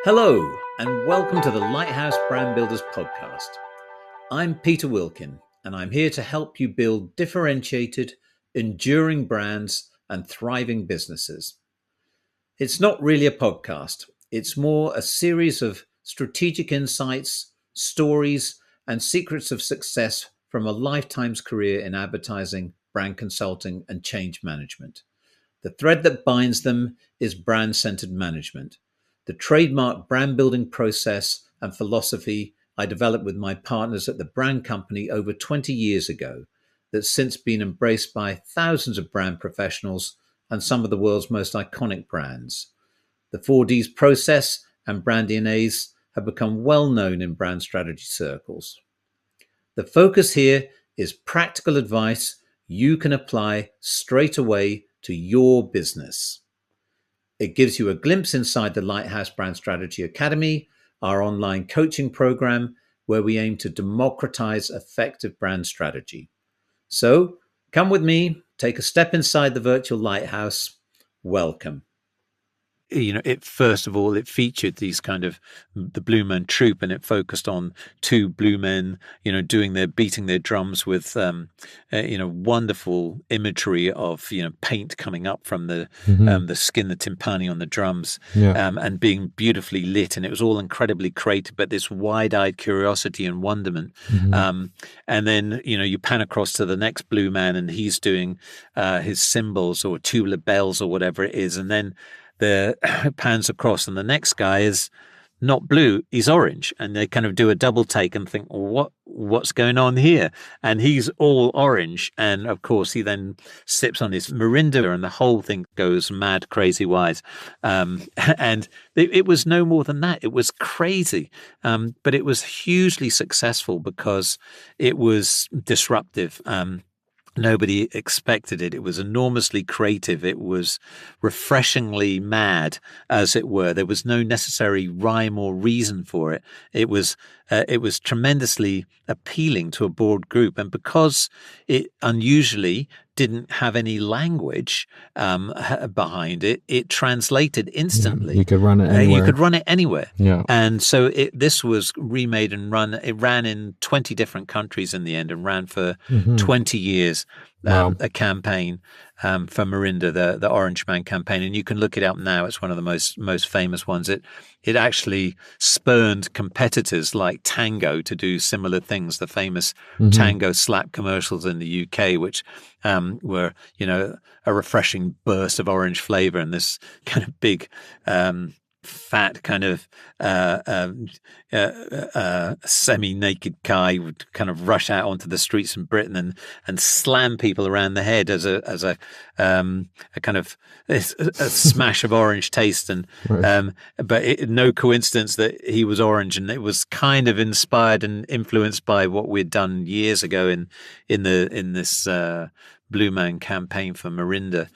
Hello, and welcome to the Lighthouse Brand Builders podcast. I'm Peter Wilkin, and I'm here to help you build differentiated, enduring brands and thriving businesses. It's not really a podcast. It's more a series of strategic insights, stories, and secrets of success from a lifetime's career in advertising, brand consulting, and change management. The thread that binds them is brand-centered management, the trademark brand building process and philosophy I developed with my partners at the brand company over 20 years ago, that's since been embraced by thousands of brand professionals and some of the world's most iconic brands. The 4Ds process and brand DNAs have become well known in brand strategy circles. The focus here is practical advice you can apply straight away to your business. It gives you a glimpse inside the Lighthouse Brand Strategy Academy, our online coaching program, where we aim to democratize effective brand strategy. So come with me, take a step inside the virtual lighthouse. Welcome. It first of all, it featured these kind of the Blue Men troupe, and it focused on two blue men, beating their drums with, wonderful imagery of, paint coming up from the skin, the timpani on the drums, and being beautifully lit. And it was all incredibly creative, but this wide-eyed curiosity and wonderment. And then, you pan across to the next blue man, and he's doing his cymbals or tubular bells or whatever it is. And then the pans across, and the next guy is not blue, he's orange, and they kind of do a double take and think, what's going on here? And he's all orange, and of course he then sips on his Mirinda, and the whole thing goes mad, crazy wise. And it was no more than that. It was crazy, but it was hugely successful because it was disruptive. Nobody expected it. It was enormously creative. It was refreshingly mad, as it were. There was no necessary rhyme or reason for it. It was tremendously appealing to a broad group. And because it unusually didn't have any language behind it, it translated instantly. You could run it anywhere. You could run it anywhere. Yeah. And so this was remade and run. It ran in 20 different countries in the end, and ran for 20 years. A campaign for Mirinda, the Orange Man campaign, and you can look it up now. It's one of the most famous ones. It actually spurned competitors like Tango to do similar things. The famous Tango slap commercials in the UK, which were a refreshing burst of orange flavour, and this kind of big fat kind of semi-naked guy would kind of rush out onto the streets in Britain and slam people around the head as a kind of a smash of orange taste. And Right. but no coincidence that he was orange, and it was kind of inspired and influenced by what we'd done years ago in this Blue Man campaign for Mirinda.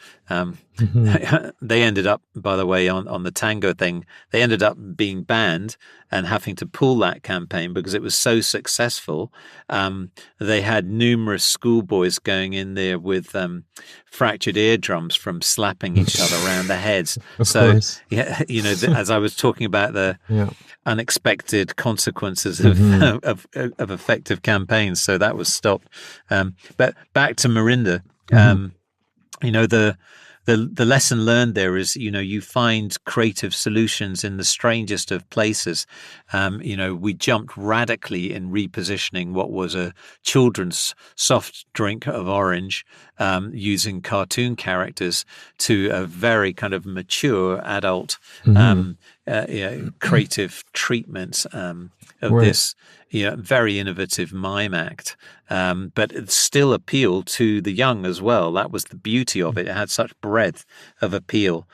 They ended up, by the way, on the Tango thing, they ended up being banned and having to pull that campaign because it was so successful. They had numerous schoolboys going in there with fractured eardrums from slapping each other around the heads. Of course. As I was talking about the unexpected consequences of effective campaigns, so that was stopped. But back to Mirinda, the lesson learned there is, you find creative solutions in the strangest of places. We jumped radically in repositioning what was a children's soft drink of orange, using cartoon characters, to a very kind of mature adult creative treatment of Right. this very innovative mime act, but it still appealed to the young as well. That was the beauty of it. It had such breadth of appeal.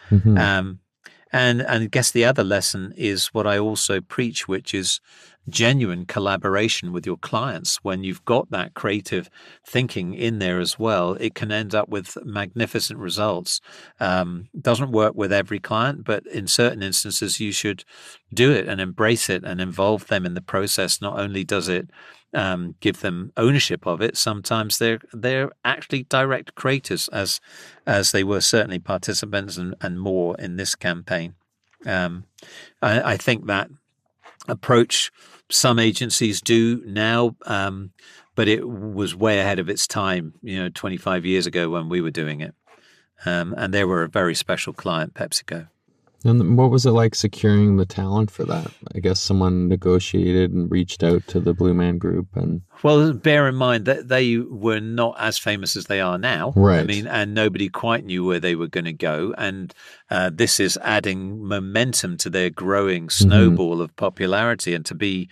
And I guess the other lesson is what I also preach, which is genuine collaboration with your clients. When you've got that creative thinking in there as well, it can end up with magnificent results. Doesn't work with every client, but in certain instances you should do it and embrace it and involve them in the process. Not only does it give them ownership of it, sometimes they're actually direct creators, as they were certainly participants and more in this campaign. I think that approach some agencies do now, but it was way ahead of its time, 25 years ago when we were doing it. And they were a very special client, PepsiCo. And what was it like securing the talent for that? I guess someone negotiated and reached out to the Blue Man Group. And well, bear in mind that they were not as famous as they are now. Right. I mean, and nobody quite knew where they were going to go. And this is adding momentum to their growing snowball of popularity. And to be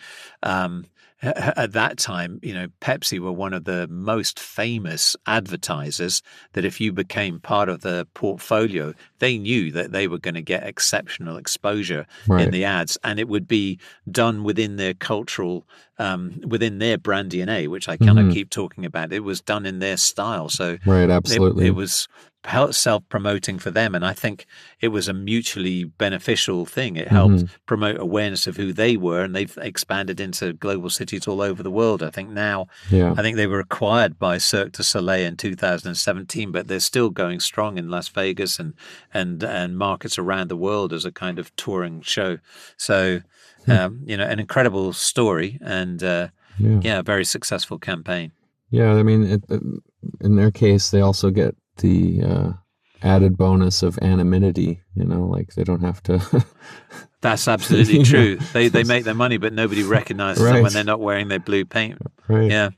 at that time, Pepsi were one of the most famous advertisers that if you became part of the portfolio, they knew that they were going to get exceptional exposure in the ads, and it would be done within their cultural, within their brand DNA, which I cannot keep talking about. It was done in their style. So absolutely. It was self-promoting for them, and I think it was a mutually beneficial thing. It helped promote awareness of who they were, and they've expanded into global cities all over the world. I think now, I think they were acquired by Cirque du Soleil in 2017, but they're still going strong in Las Vegas and markets around the world as a kind of touring show. So, an incredible story and a very successful campaign. Yeah, I mean, in their case, they also get the added bonus of anonymity, like they don't have to. That's absolutely true. They make their money, but nobody recognizes them when they're not wearing their blue paint. Right. Yeah.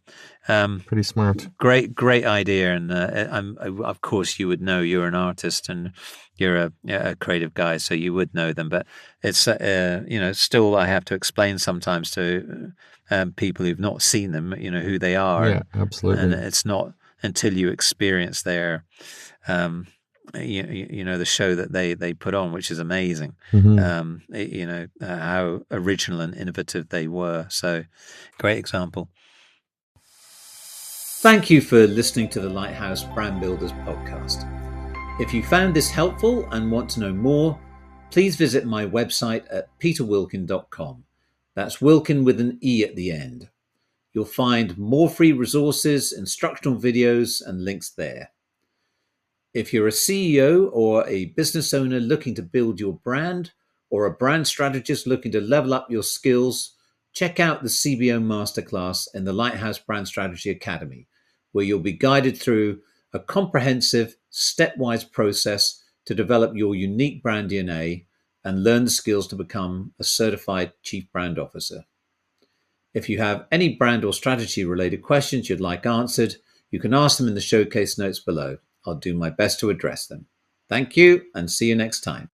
Pretty smart. Great idea. And of course, you would know, you're an artist and you're a creative guy, so you would know them. But it's, still I have to explain sometimes to people who've not seen them, who they are. Yeah, absolutely. And it's not until you experience their, the show that they put on, which is amazing. How original and innovative they were. So, great example. Thank you for listening to the Lighthouse Brand Builders podcast. If you found this helpful and want to know more, please visit my website at peterwilkin.com. That's Wilkin with an E at the end. You'll find more free resources, instructional videos, and links there. If you're a CEO or a business owner looking to build your brand, or a brand strategist looking to level up your skills, check out the CBO Masterclass in the Lighthouse Brand Strategy Academy, where you'll be guided through a comprehensive, stepwise process to develop your unique brand DNA and learn the skills to become a certified Chief Brand Officer. If you have any brand or strategy related questions you'd like answered, you can ask them in the showcase notes below. I'll do my best to address them. Thank you and see you next time.